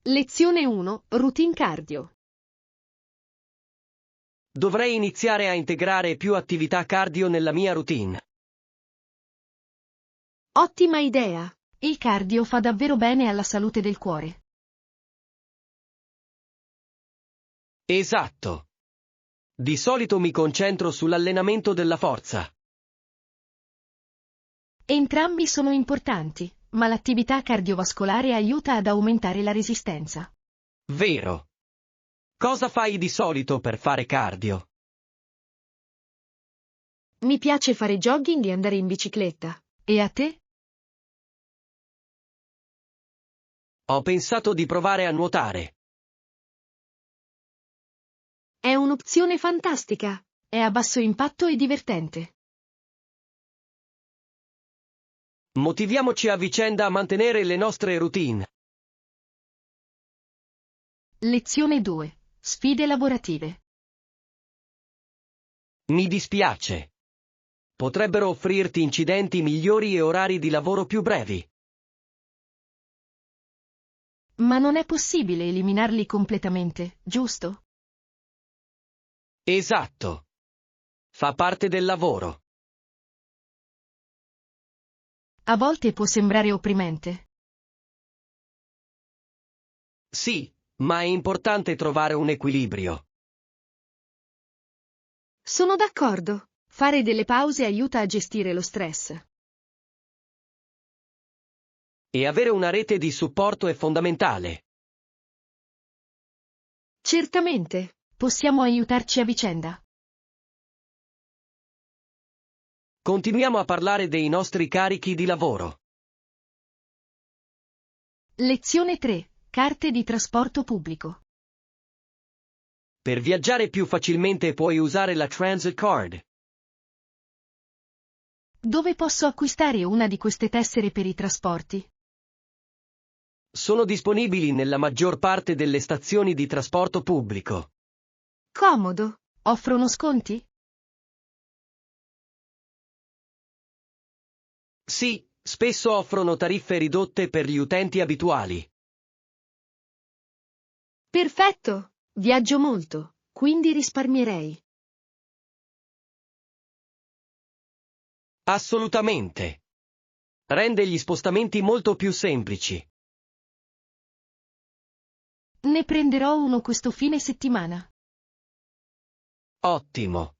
Lezione 1, routine cardio. Dovrei iniziare a integrare più attività cardio nella mia routine. Ottima idea! Il cardio fa davvero bene alla salute del cuore. Esatto. Di solito mi concentro sull'allenamento della forza. Entrambi sono importanti, ma l'attività cardiovascolare aiuta ad aumentare la resistenza. Vero. Cosa fai di solito per fare cardio? Mi piace fare jogging e andare in bicicletta. E a te? Ho pensato di provare a nuotare. È un'opzione fantastica. È a basso impatto e divertente. Motiviamoci a vicenda a mantenere le nostre routine. Lezione 2. Sfide lavorative. Mi dispiace. Potrebbero offrirti incidenti migliori e orari di lavoro più brevi. Ma non è possibile eliminarli completamente, giusto? Esatto. Fa parte del lavoro. A volte può sembrare opprimente. Sì, ma è importante trovare un equilibrio. Sono d'accordo. Fare delle pause aiuta a gestire lo stress. E avere una rete di supporto è fondamentale. Certamente, possiamo aiutarci a vicenda. Continuiamo a parlare dei nostri carichi di lavoro. Lezione 3. Carte di trasporto pubblico. Per viaggiare più facilmente puoi usare la Transit Card. Dove posso acquistare una di queste tessere per i trasporti? Sono disponibili nella maggior parte delle stazioni di trasporto pubblico. Comodo. Offrono sconti? Sì, spesso offrono tariffe ridotte per gli utenti abituali. Perfetto. Viaggio molto, quindi risparmierei. Assolutamente. Rende gli spostamenti molto più semplici. Ne prenderò uno questo fine settimana. Ottimo.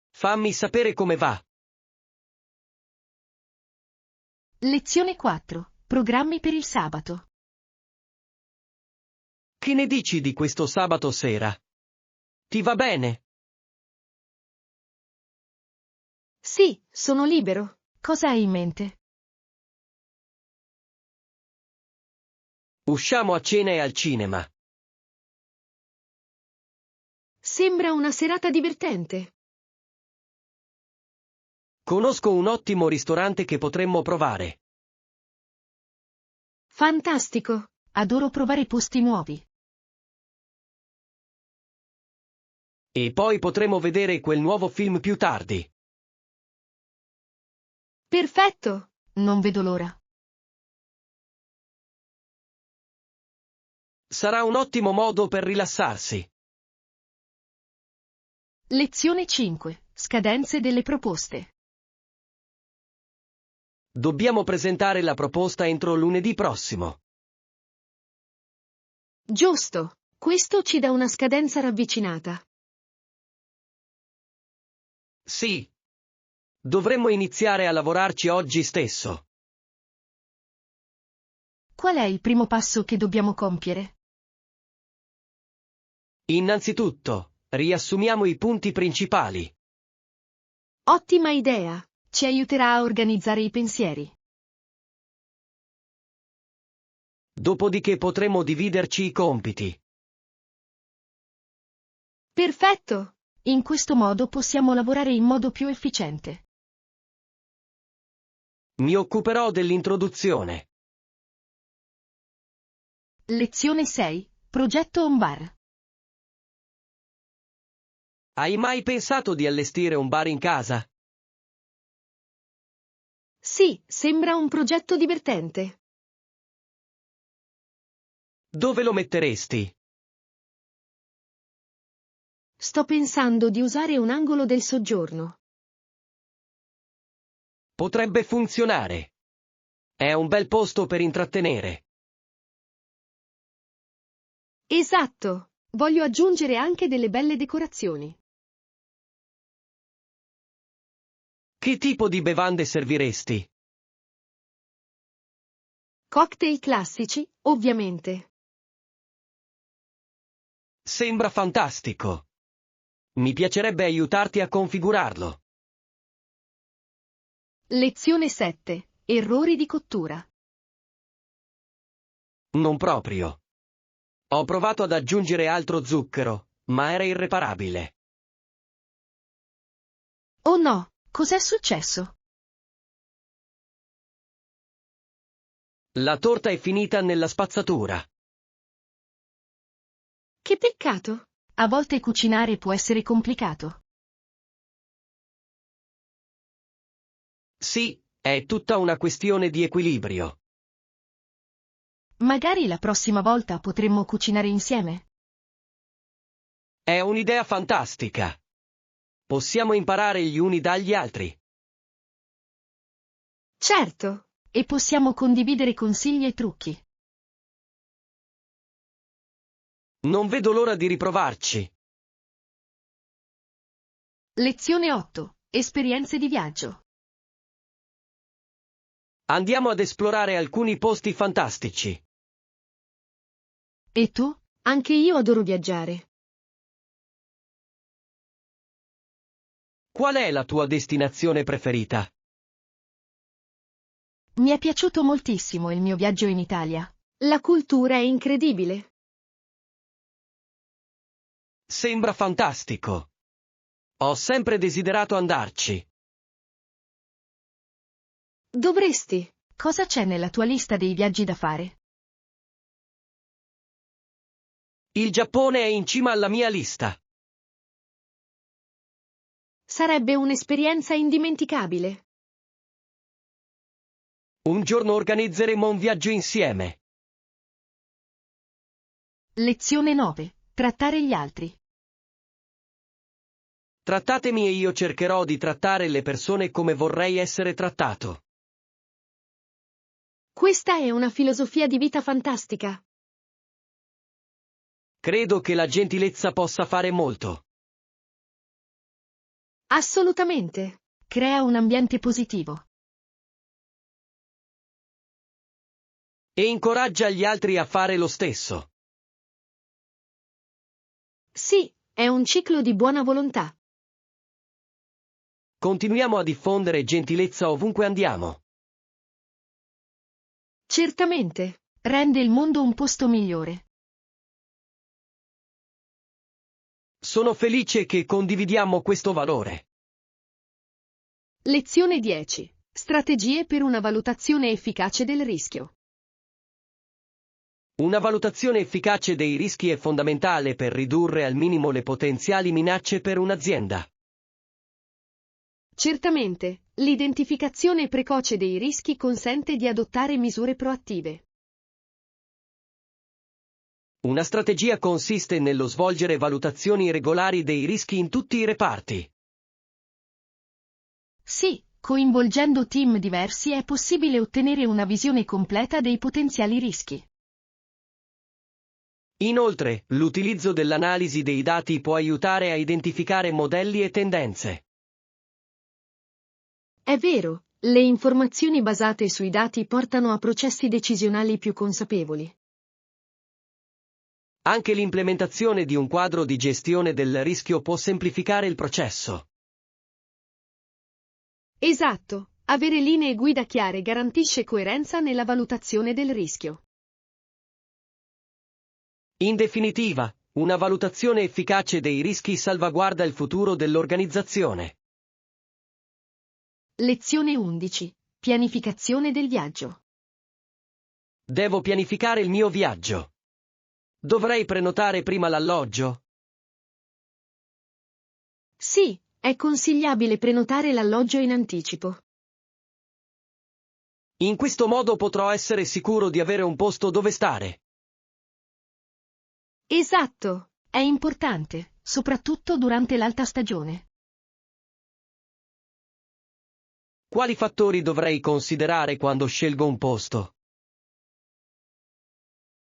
Fammi sapere come va. Lezione 4. Programmi per il sabato. Che ne dici di questo sabato sera? Ti va bene? Sì, sono libero. Cosa hai in mente? Usciamo a cena e al cinema. Sembra una serata divertente. Conosco un ottimo ristorante che potremmo provare. Fantastico. Adoro provare posti nuovi. E poi potremo vedere quel nuovo film più tardi. Perfetto. Non vedo l'ora. Sarà un ottimo modo per rilassarsi. Lezione 5. Scadenze delle proposte. Dobbiamo presentare la proposta entro lunedì prossimo. Giusto. Questo ci dà una scadenza ravvicinata. Sì. Dovremmo iniziare a lavorarci oggi stesso. Qual è il primo passo che dobbiamo compiere? Innanzitutto, riassumiamo i punti principali. Ottima idea. Ci aiuterà a organizzare i pensieri. Dopodiché potremo dividerci i compiti. Perfetto. In questo modo possiamo lavorare in modo più efficiente. Mi occuperò dell'introduzione. Lezione 6. Progetto Home Bar. Hai mai pensato di allestire un bar in casa? Sì, sembra un progetto divertente. Dove lo metteresti? Sto pensando di usare un angolo del soggiorno. Potrebbe funzionare. È un bel posto per intrattenere. Esatto! Voglio aggiungere anche delle belle decorazioni. Che tipo di bevande serviresti? Cocktail classici, ovviamente. Sembra fantastico. Mi piacerebbe aiutarti a configurarlo. Lezione 7. Errori di cottura. Non proprio. Ho provato ad aggiungere altro zucchero, ma era irreparabile. Oh no, cos'è successo? La torta è finita nella spazzatura. Che peccato! A volte cucinare può essere complicato. Sì, è tutta una questione di equilibrio. Magari la prossima volta potremmo cucinare insieme. È un'idea fantastica. Possiamo imparare gli uni dagli altri. Certo! E possiamo condividere consigli e trucchi. Non vedo l'ora di riprovarci. Lezione 8. Esperienze di viaggio. Andiamo ad esplorare alcuni posti fantastici. E tu? Anche io adoro viaggiare. Qual è la tua destinazione preferita? Mi è piaciuto moltissimo il mio viaggio in Italia. La cultura è incredibile. Sembra fantastico. Ho sempre desiderato andarci. Dovresti. Cosa c'è nella tua lista dei viaggi da fare? Il Giappone è in cima alla mia lista. Sarebbe un'esperienza indimenticabile. Un giorno organizzeremo un viaggio insieme. Lezione 9. Trattare gli altri. Trattatemi e io cercherò di trattare le persone come vorrei essere trattato. Questa è una filosofia di vita fantastica. Credo che la gentilezza possa fare molto. Assolutamente. Crea un ambiente positivo. E incoraggia gli altri a fare lo stesso. Sì, è un ciclo di buona volontà. Continuiamo a diffondere gentilezza ovunque andiamo. Certamente. Rende il mondo un posto migliore. Sono felice che condividiamo questo valore. Lezione 10. Strategie per una valutazione efficace del rischio. Una valutazione efficace dei rischi è fondamentale per ridurre al minimo le potenziali minacce per un'azienda. Certamente, l'identificazione precoce dei rischi consente di adottare misure proattive. Una strategia consiste nello svolgere valutazioni regolari dei rischi in tutti i reparti. Sì, coinvolgendo team diversi è possibile ottenere una visione completa dei potenziali rischi. Inoltre, l'utilizzo dell'analisi dei dati può aiutare a identificare modelli e tendenze. È vero, le informazioni basate sui dati portano a processi decisionali più consapevoli. Anche l'implementazione di un quadro di gestione del rischio può semplificare il processo. Esatto, avere linee guida chiare garantisce coerenza nella valutazione del rischio. In definitiva, una valutazione efficace dei rischi salvaguarda il futuro dell'organizzazione. Lezione 11. Pianificazione del viaggio. Devo pianificare il mio viaggio. Dovrei prenotare prima l'alloggio? Sì, è consigliabile prenotare l'alloggio in anticipo. In questo modo potrò essere sicuro di avere un posto dove stare. Esatto, è importante, soprattutto durante l'alta stagione. Quali fattori dovrei considerare quando scelgo un posto?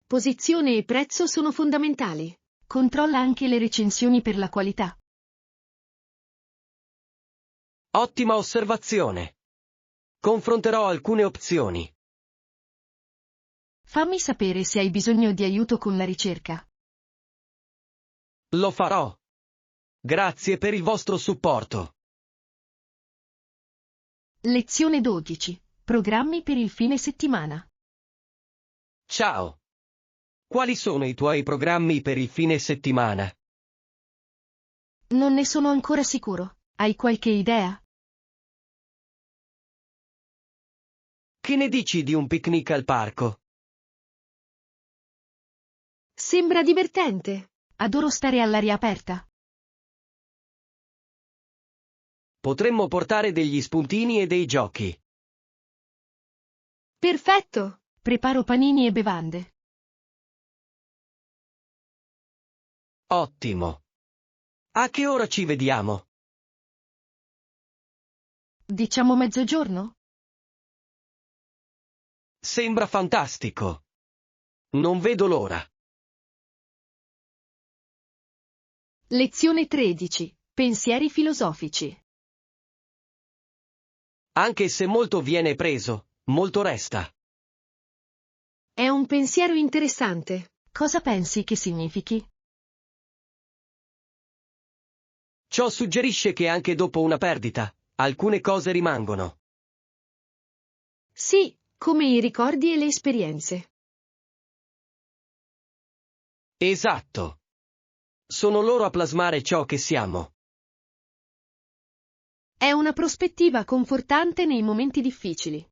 Posizione e prezzo sono fondamentali. Controlla anche le recensioni per la qualità. Ottima osservazione. Confronterò alcune opzioni. Fammi sapere se hai bisogno di aiuto con la ricerca. Lo farò. Grazie per il vostro supporto. Lezione 12. Programmi per il fine settimana. Ciao. Quali sono i tuoi programmi per il fine settimana? Non ne sono ancora sicuro. Hai qualche idea? Che ne dici di un picnic al parco? Sembra divertente. Adoro stare all'aria aperta. Potremmo portare degli spuntini e dei giochi. Perfetto. Preparo panini e bevande. Ottimo. A che ora ci vediamo? Diciamo mezzogiorno? Sembra fantastico. Non vedo l'ora. Lezione 13. Pensieri filosofici. Anche se molto viene preso, molto resta. È un pensiero interessante. Cosa pensi che significhi? Ciò suggerisce che anche dopo una perdita, alcune cose rimangono. Sì, come i ricordi e le esperienze. Esatto. Sono loro a plasmare ciò che siamo. È una prospettiva confortante nei momenti difficili.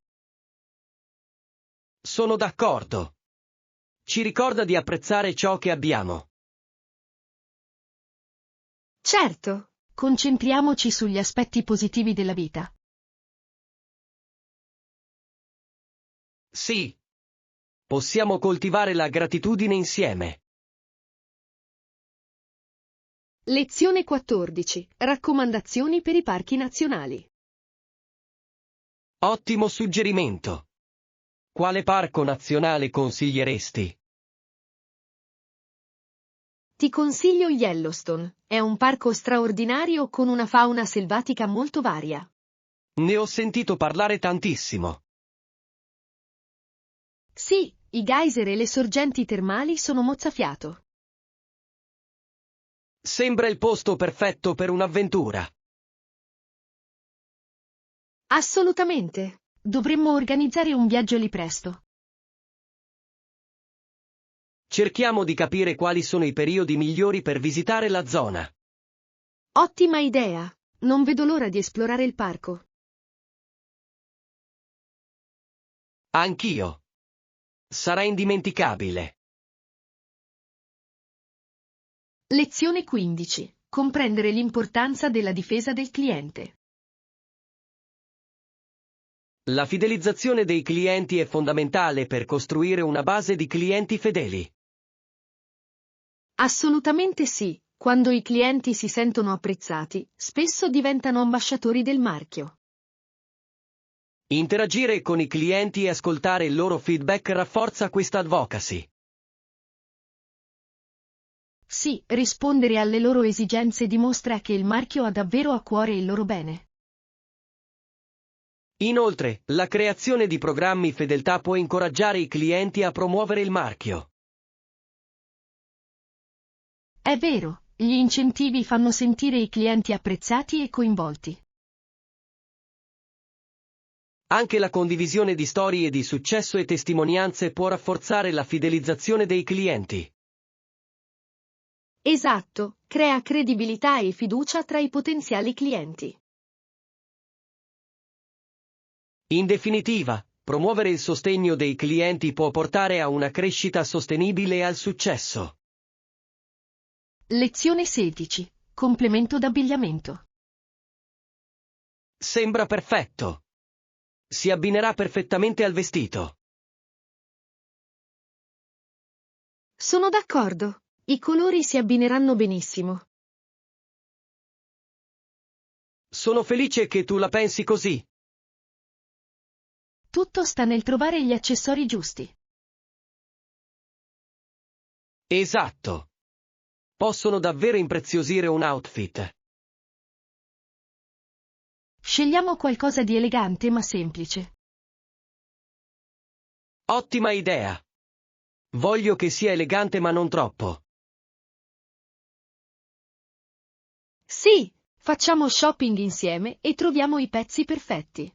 Sono d'accordo. Ci ricorda di apprezzare ciò che abbiamo. Certo, concentriamoci sugli aspetti positivi della vita. Sì. Possiamo coltivare la gratitudine insieme. Lezione 14. Raccomandazioni per i parchi nazionali. Ottimo suggerimento. Quale parco nazionale consiglieresti? Ti consiglio Yellowstone, è un parco straordinario con una fauna selvatica molto varia. Ne ho sentito parlare tantissimo. Sì, i geyser e le sorgenti termali sono mozzafiato. Sembra il posto perfetto per un'avventura. Assolutamente. Dovremmo organizzare un viaggio lì presto. Cerchiamo di capire quali sono i periodi migliori per visitare la zona. Ottima idea. Non vedo l'ora di esplorare il parco. Anch'io. Sarà indimenticabile. Lezione 15. Comprendere l'importanza della difesa del cliente. La fidelizzazione dei clienti è fondamentale per costruire una base di clienti fedeli. Assolutamente sì. Quando i clienti si sentono apprezzati, spesso diventano ambasciatori del marchio. Interagire con i clienti e ascoltare il loro feedback rafforza questa advocacy. Sì, rispondere alle loro esigenze dimostra che il marchio ha davvero a cuore il loro bene. Inoltre, la creazione di programmi fedeltà può incoraggiare i clienti a promuovere il marchio. È vero, gli incentivi fanno sentire i clienti apprezzati e coinvolti. Anche la condivisione di storie di successo e testimonianze può rafforzare la fidelizzazione dei clienti. Esatto, crea credibilità e fiducia tra i potenziali clienti. In definitiva, promuovere il sostegno dei clienti può portare a una crescita sostenibile e al successo. Lezione 16. Complemento d'abbigliamento. Sembra perfetto. Si abbinerà perfettamente al vestito. Sono d'accordo. I colori si abbineranno benissimo. Sono felice che tu la pensi così. Tutto sta nel trovare gli accessori giusti. Esatto. Possono davvero impreziosire un outfit. Scegliamo qualcosa di elegante ma semplice. Ottima idea. Voglio che sia elegante ma non troppo. Sì, facciamo shopping insieme e troviamo i pezzi perfetti.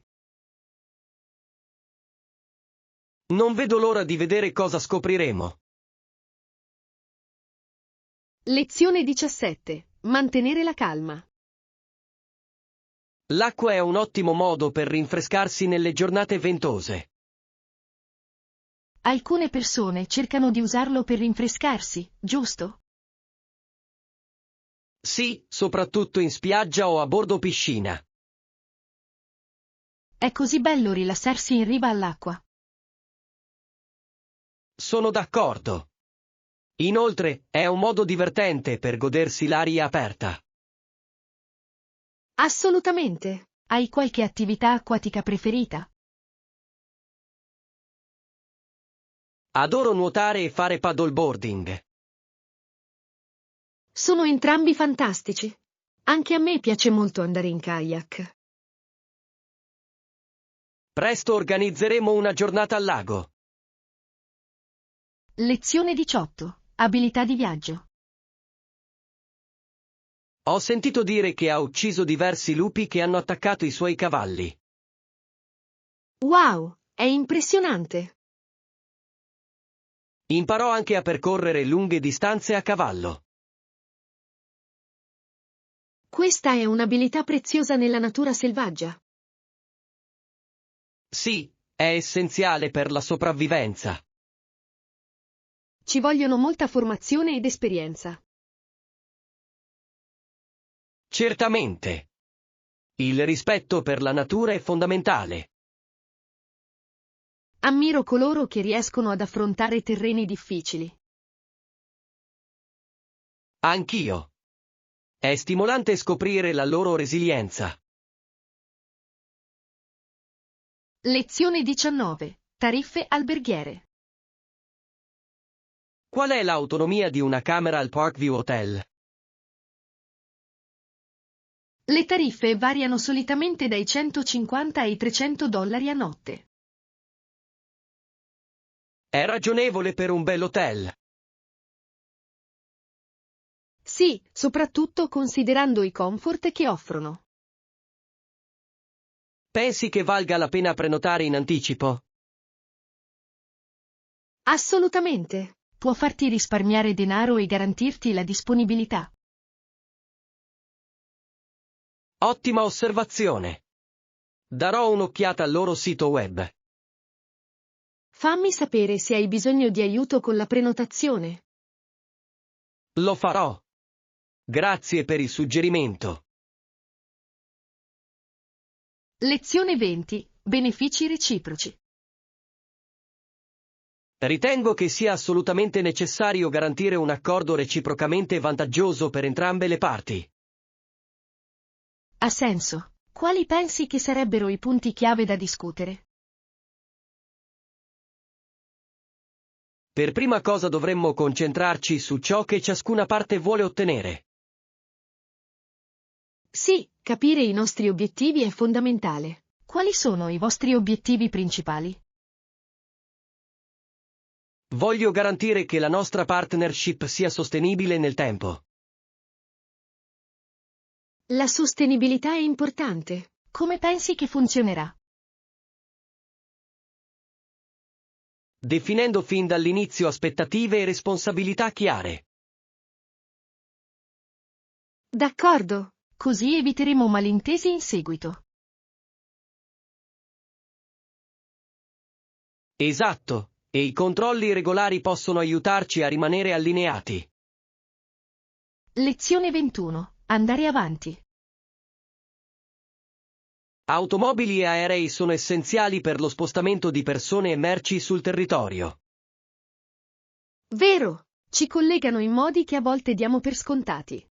Non vedo l'ora di vedere cosa scopriremo. Lezione 17. Mantenere la calma. L'acqua è un ottimo modo per rinfrescarsi nelle giornate ventose. Alcune persone cercano di usarlo per rinfrescarsi, giusto? Sì, soprattutto in spiaggia o a bordo piscina. È così bello rilassarsi in riva all'acqua. Sono d'accordo. Inoltre, è un modo divertente per godersi l'aria aperta. Assolutamente. Hai qualche attività acquatica preferita? Adoro nuotare e fare paddleboarding. Sono entrambi fantastici. Anche a me piace molto andare in kayak. Presto organizzeremo una giornata al lago. Lezione 18. Abilità di viaggio. Ho sentito dire che ha ucciso diversi lupi che hanno attaccato i suoi cavalli. Wow, è impressionante. Imparò anche a percorrere lunghe distanze a cavallo. Questa è un'abilità preziosa nella natura selvaggia. Sì, è essenziale per la sopravvivenza. Ci vogliono molta formazione ed esperienza. Certamente. Il rispetto per la natura è fondamentale. Ammiro coloro che riescono ad affrontare terreni difficili. Anch'io. È stimolante scoprire la loro resilienza. Lezione 19. Tariffe alberghiere. Qual è l'autonomia di una camera al Parkview Hotel? Le tariffe variano solitamente dai 150 ai $300 a notte. È ragionevole per un bell'hotel. Sì, soprattutto considerando i comfort che offrono. Pensi che valga la pena prenotare in anticipo? Assolutamente. Può farti risparmiare denaro e garantirti la disponibilità. Ottima osservazione. Darò un'occhiata al loro sito web. Fammi sapere se hai bisogno di aiuto con la prenotazione. Lo farò. Grazie per il suggerimento. Lezione 20. Benefici reciproci. Ritengo che sia assolutamente necessario garantire un accordo reciprocamente vantaggioso per entrambe le parti. Ha senso. Quali pensi che sarebbero i punti chiave da discutere? Per prima cosa dovremmo concentrarci su ciò che ciascuna parte vuole ottenere. Sì, capire i nostri obiettivi è fondamentale. Quali sono i vostri obiettivi principali? Voglio garantire che la nostra partnership sia sostenibile nel tempo. La sostenibilità è importante. Come pensi che funzionerà? Definendo fin dall'inizio aspettative e responsabilità chiare. D'accordo. Così eviteremo malintesi in seguito. Esatto, e i controlli regolari possono aiutarci a rimanere allineati. Lezione 21. Andare avanti. Automobili e aerei sono essenziali per lo spostamento di persone e merci sul territorio. Vero. ci collegano in modi che a volte diamo per scontati.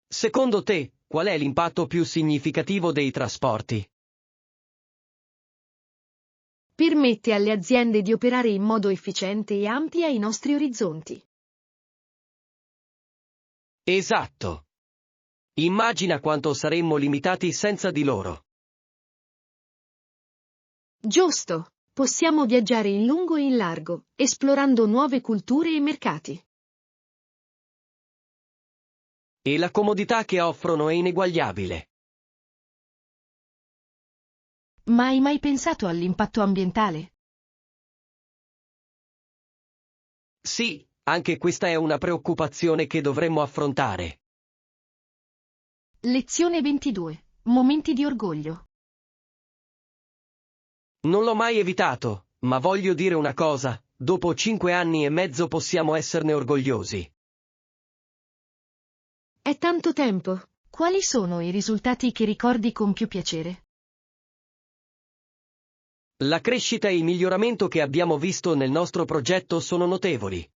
Secondo te, qual è l'impatto più significativo dei trasporti? Permette alle aziende di operare in modo efficiente e amplia i nostri orizzonti. Esatto. Immagina quanto saremmo limitati senza di loro. Giusto, possiamo viaggiare in lungo e in largo, esplorando nuove culture e mercati. E la comodità che offrono è ineguagliabile. Ma hai mai pensato all'impatto ambientale? Sì, anche questa è una preoccupazione che dovremmo affrontare. Lezione 22. Momenti di orgoglio. Non l'ho mai evitato, ma voglio dire una cosa, dopo 5 anni e mezzo possiamo esserne orgogliosi. È tanto tempo. Quali sono i risultati che ricordi con più piacere? La crescita e il miglioramento che abbiamo visto nel nostro progetto sono notevoli.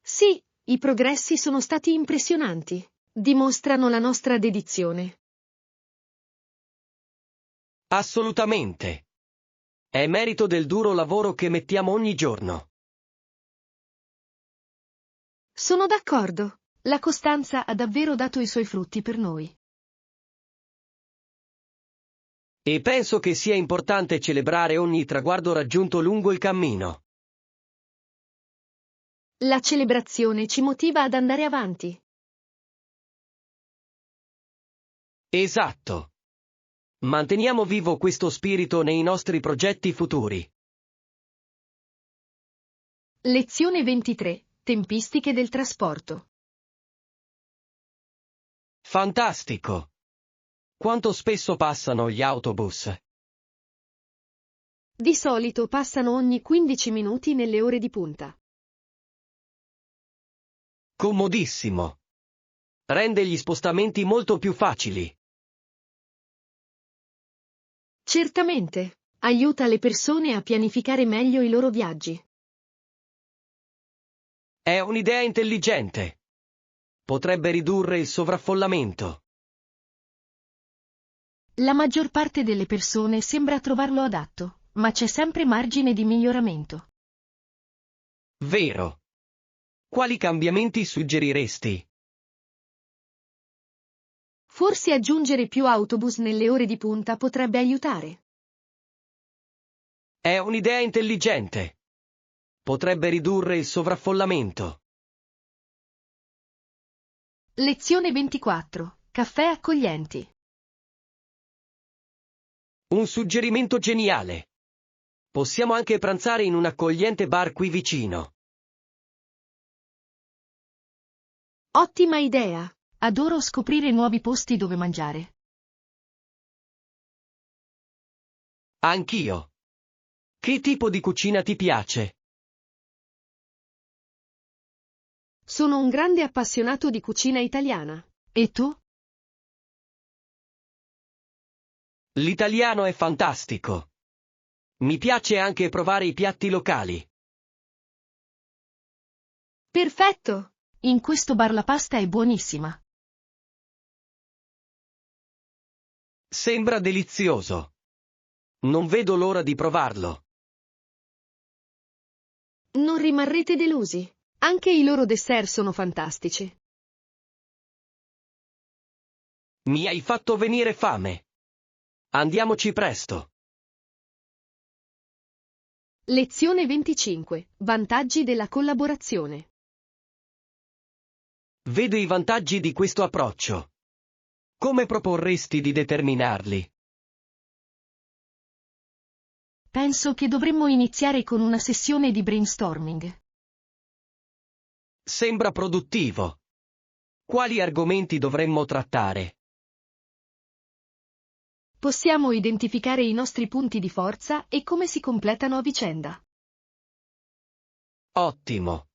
Sì, i progressi sono stati impressionanti. Dimostrano la nostra dedizione. Assolutamente. È merito del duro lavoro che mettiamo ogni giorno. Sono d'accordo. La costanza ha davvero dato i suoi frutti per noi. E penso che sia importante celebrare ogni traguardo raggiunto lungo il cammino. La celebrazione ci motiva ad andare avanti. Esatto. Manteniamo vivo questo spirito nei nostri progetti futuri. Lezione 23. Tempistiche del trasporto. Fantastico. Quanto spesso passano gli autobus? Di solito passano ogni 15 minuti nelle ore di punta. Comodissimo. Rende gli spostamenti molto più facili. Certamente, aiuta le persone a pianificare meglio i loro viaggi. È un'idea intelligente. Potrebbe ridurre il sovraffollamento. La maggior parte delle persone sembra trovarlo adatto, ma c'è sempre margine di miglioramento. Vero. Quali cambiamenti suggeriresti? Forse aggiungere più autobus nelle ore di punta potrebbe aiutare. È un'idea intelligente. Potrebbe ridurre il sovraffollamento. Lezione 24. Caffè accoglienti. Un suggerimento geniale. Possiamo anche pranzare in un accogliente bar qui vicino. Ottima idea. Adoro scoprire nuovi posti dove mangiare. Anch'io. Che tipo di cucina ti piace? Sono un grande appassionato di cucina italiana. E tu? L'italiano è fantastico. Mi piace anche provare i piatti locali. Perfetto! In questo bar la pasta è buonissima. Sembra delizioso. Non vedo l'ora di provarlo. Non rimarrete delusi. Anche i loro dessert sono fantastici. Mi hai fatto venire fame. Andiamoci presto. Lezione 25. Vantaggi della collaborazione. Vedo i vantaggi di questo approccio. Come proporresti di determinarli? Penso che dovremmo iniziare con una sessione di brainstorming. Sembra produttivo. Quali argomenti dovremmo trattare? Possiamo identificare i nostri punti di forza e come si completano a vicenda. Ottimo.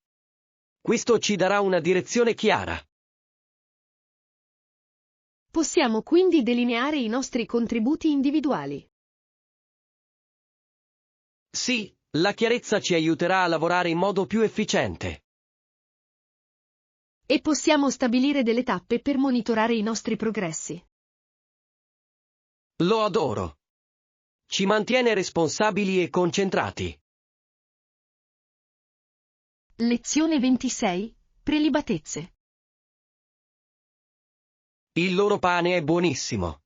Questo ci darà una direzione chiara. Possiamo quindi delineare i nostri contributi individuali. Sì, La chiarezza ci aiuterà a lavorare in modo più efficiente. E possiamo stabilire delle tappe per monitorare i nostri progressi. Lo adoro. Ci mantiene responsabili e concentrati. Lezione 26. Prelibatezze. Il loro pane è buonissimo.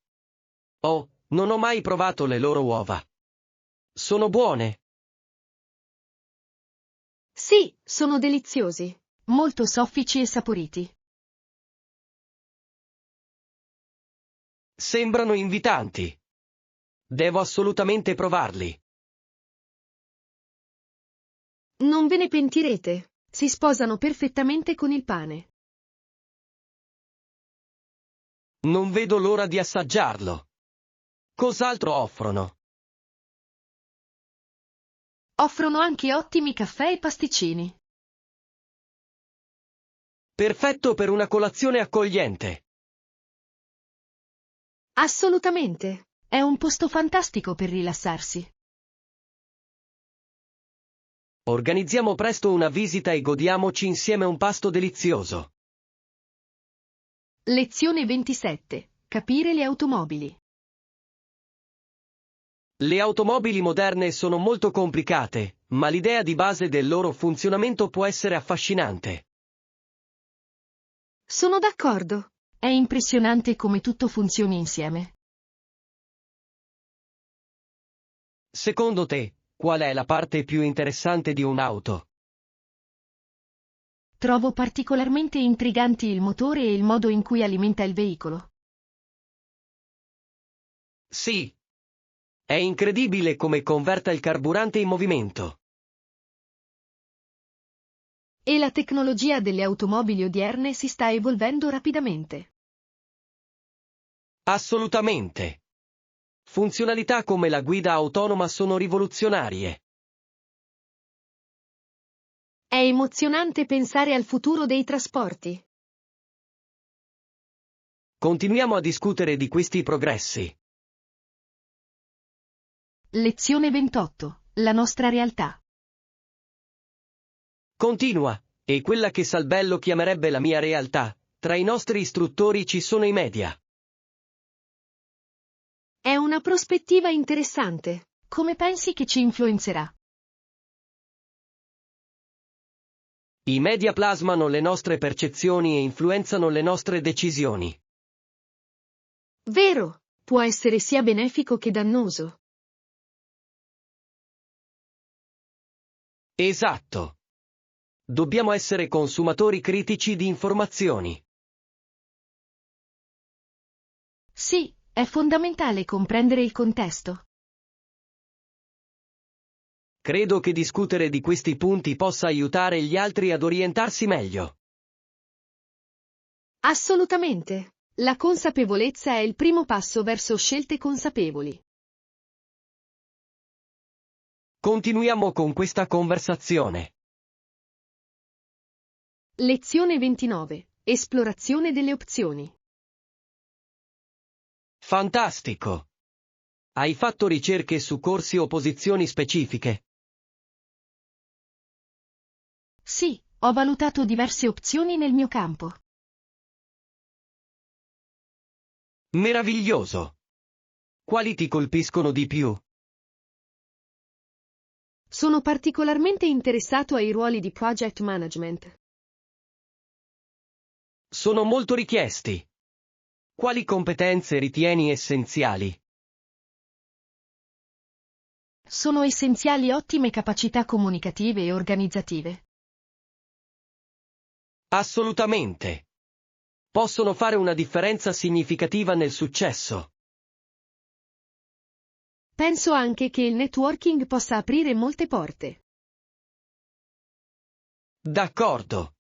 Oh, non ho mai provato le loro uova. Sono buone? Sì, sono deliziosi. Molto soffici e saporiti. Sembrano invitanti. Devo assolutamente provarli. Non ve ne pentirete. Si sposano perfettamente con il pane. Non vedo l'ora di assaggiarlo. Cos'altro offrono? Offrono anche ottimi caffè e pasticcini. Perfetto per una colazione accogliente. Assolutamente. È un posto fantastico per rilassarsi. Organizziamo presto una visita e godiamoci insieme un pasto delizioso. Lezione 27. Capire le automobili. Le automobili moderne sono molto complicate, ma l'idea di base del loro funzionamento può essere affascinante. Sono d'accordo. È impressionante come tutto funzioni insieme. Secondo te, qual è la parte più interessante di un'auto? Trovo particolarmente intriganti il motore e il modo in cui alimenta il veicolo. Sì. È incredibile come converta il carburante in movimento. E la tecnologia delle automobili odierne si sta evolvendo rapidamente. Assolutamente. Funzionalità come la guida autonoma sono rivoluzionarie. È emozionante pensare al futuro dei trasporti. Continuiamo a discutere di questi progressi. Lezione 28. La nostra realtà. Continua, e quella che Salbello chiamerebbe la mia realtà, tra i nostri istruttori ci sono i media. È una prospettiva interessante. Come pensi che ci influenzerà? I media plasmano le nostre percezioni e influenzano le nostre decisioni. Vero, può essere sia benefico che dannoso. Esatto. Dobbiamo essere consumatori critici di informazioni. Sì, è fondamentale comprendere il contesto. Credo che discutere di questi punti possa aiutare gli altri ad orientarsi meglio. Assolutamente. La consapevolezza è il primo passo verso scelte consapevoli. Continuiamo con questa conversazione. Lezione 29. Esplorazione delle opzioni. Fantastico! Hai fatto ricerche su corsi o posizioni specifiche? Sì, ho valutato diverse opzioni nel mio campo. Meraviglioso! Quali ti colpiscono di più? Sono particolarmente interessato ai ruoli di project management. Sono molto richiesti. Quali competenze ritieni essenziali? Sono essenziali ottime capacità comunicative e organizzative. Assolutamente. Possono fare una differenza significativa nel successo. Penso anche che il networking possa aprire molte porte. D'accordo.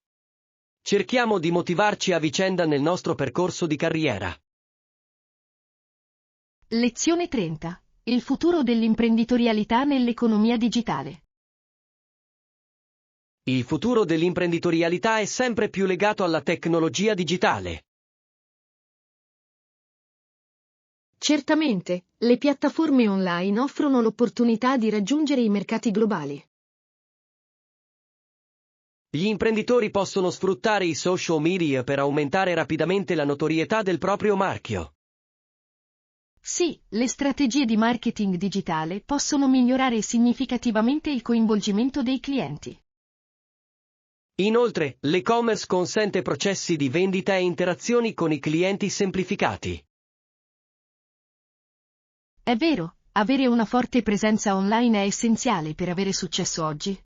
Cerchiamo di motivarci a vicenda nel nostro percorso di carriera. Lezione 30. Il futuro dell'imprenditorialità nell'economia digitale. Il futuro dell'imprenditorialità è sempre più legato alla tecnologia digitale. Certamente, le piattaforme online offrono l'opportunità di raggiungere i mercati globali. Gli imprenditori possono sfruttare i social media per aumentare rapidamente la notorietà del proprio marchio. Sì, le strategie di marketing digitale possono migliorare significativamente il coinvolgimento dei clienti. Inoltre, l'e-commerce consente processi di vendita e interazioni con i clienti semplificati. È vero, avere una forte presenza online è essenziale per avere successo oggi.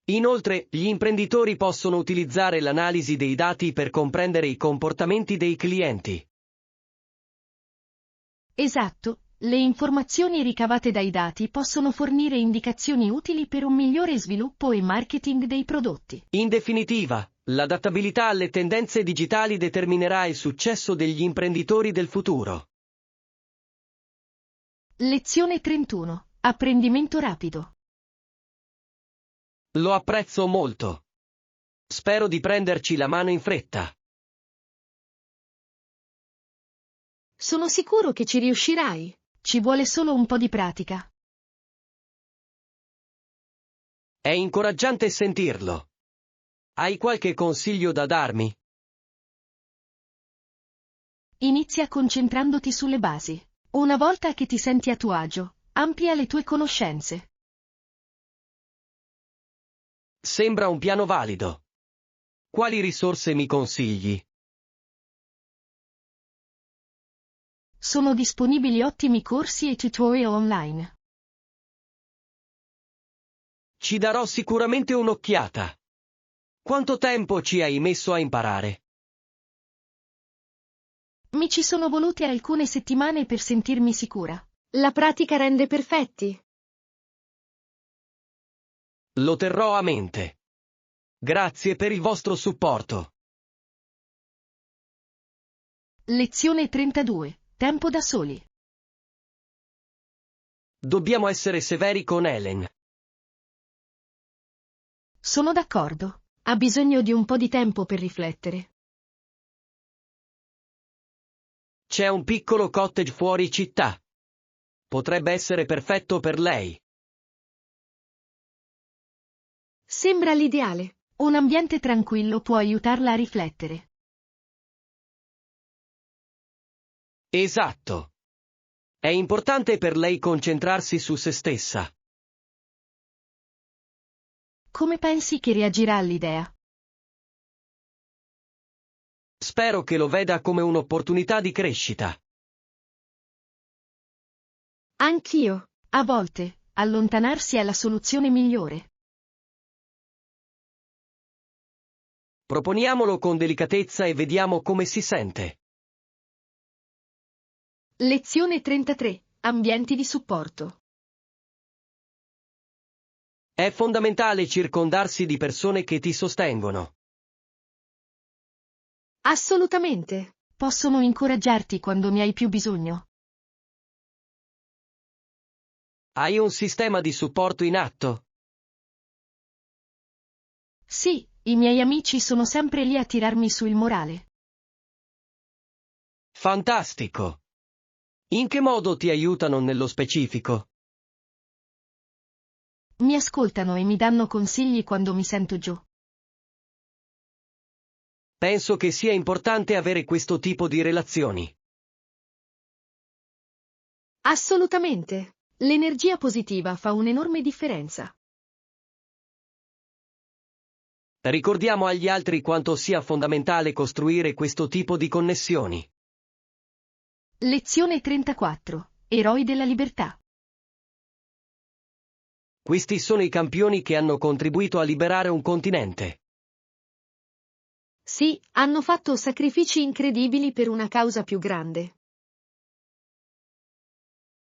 Inoltre, gli imprenditori possono utilizzare l'analisi dei dati per comprendere i comportamenti dei clienti. Esatto, le informazioni ricavate dai dati possono fornire indicazioni utili per un migliore sviluppo e marketing dei prodotti. In definitiva, l'adattabilità alle tendenze digitali determinerà il successo degli imprenditori del futuro. Lezione 31. Apprendimento rapido. Lo apprezzo molto. Spero di prenderci la mano in fretta. Sono sicuro che ci riuscirai. Ci vuole solo un po' di pratica. È incoraggiante sentirlo. Hai qualche consiglio da darmi? Inizia concentrandoti sulle basi. Una volta che ti senti a tuo agio, amplia le tue conoscenze. Sembra un piano valido. Quali risorse mi consigli? Sono disponibili ottimi corsi e tutorial online. Ci darò sicuramente un'occhiata. Quanto tempo ci hai messo a imparare? Mi ci sono volute alcune settimane per sentirmi sicura. La pratica rende perfetti. Lo terrò a mente. Grazie per il vostro supporto. Lezione 32. Tempo da soli. Dobbiamo essere severi con Helen. Sono d'accordo. Ha bisogno di un po' di tempo per riflettere. C'è un piccolo cottage fuori città. Potrebbe essere perfetto per lei. Sembra l'ideale. Un ambiente tranquillo può aiutarla a riflettere. Esatto. È importante per lei concentrarsi su se stessa. Come pensi che reagirà all'idea? Spero che lo veda come un'opportunità di crescita. Anch'io. A volte, allontanarsi è la soluzione migliore. Proponiamolo con delicatezza e vediamo come si sente. Lezione 33. Ambienti di supporto. È fondamentale circondarsi di persone che ti sostengono. Assolutamente. Possono incoraggiarti quando ne hai più bisogno. Hai un sistema di supporto in atto? Sì, i miei amici sono sempre lì a tirarmi su il morale. Fantastico! In che modo ti aiutano nello specifico? Mi ascoltano e mi danno consigli quando mi sento giù. Penso che sia importante avere questo tipo di relazioni. Assolutamente. L'energia positiva fa un'enorme differenza. Ricordiamo agli altri quanto sia fondamentale costruire questo tipo di connessioni. Lezione 34. Eroi della libertà. Questi sono i campioni che hanno contribuito a liberare un continente. Sì, hanno fatto sacrifici incredibili per una causa più grande.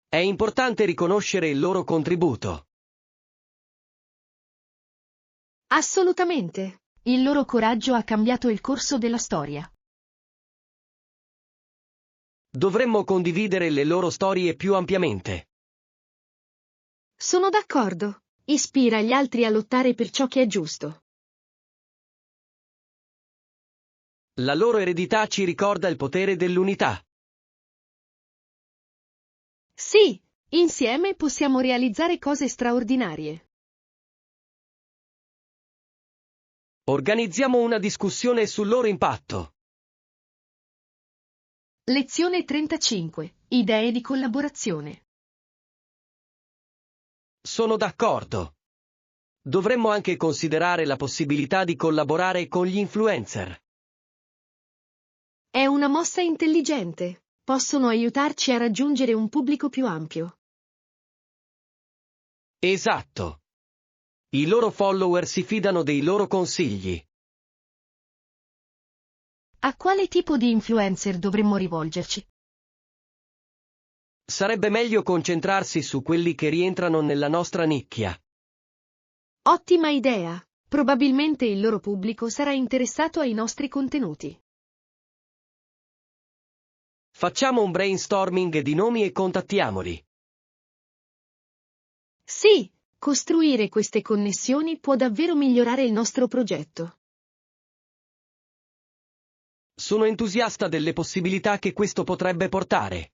È importante riconoscere il loro contributo. Assolutamente. Il loro coraggio ha cambiato il corso della storia. Dovremmo condividere le loro storie più ampiamente. Sono d'accordo. Ispira gli altri a lottare per ciò che è giusto. La loro eredità ci ricorda il potere dell'unità. Sì, insieme possiamo realizzare cose straordinarie. Organizziamo una discussione sul loro impatto. Lezione 35. Idee di collaborazione. Sono d'accordo. Dovremmo anche considerare la possibilità di collaborare con gli influencer. È una mossa intelligente. Possono aiutarci a raggiungere un pubblico più ampio. Esatto. I loro follower si fidano dei loro consigli. A quale tipo di influencer dovremmo rivolgerci? Sarebbe meglio concentrarsi su quelli che rientrano nella nostra nicchia. Ottima idea. Probabilmente il loro pubblico sarà interessato ai nostri contenuti. Facciamo un brainstorming di nomi e contattiamoli. Sì, costruire queste connessioni può davvero migliorare il nostro progetto. Sono entusiasta delle possibilità che questo potrebbe portare.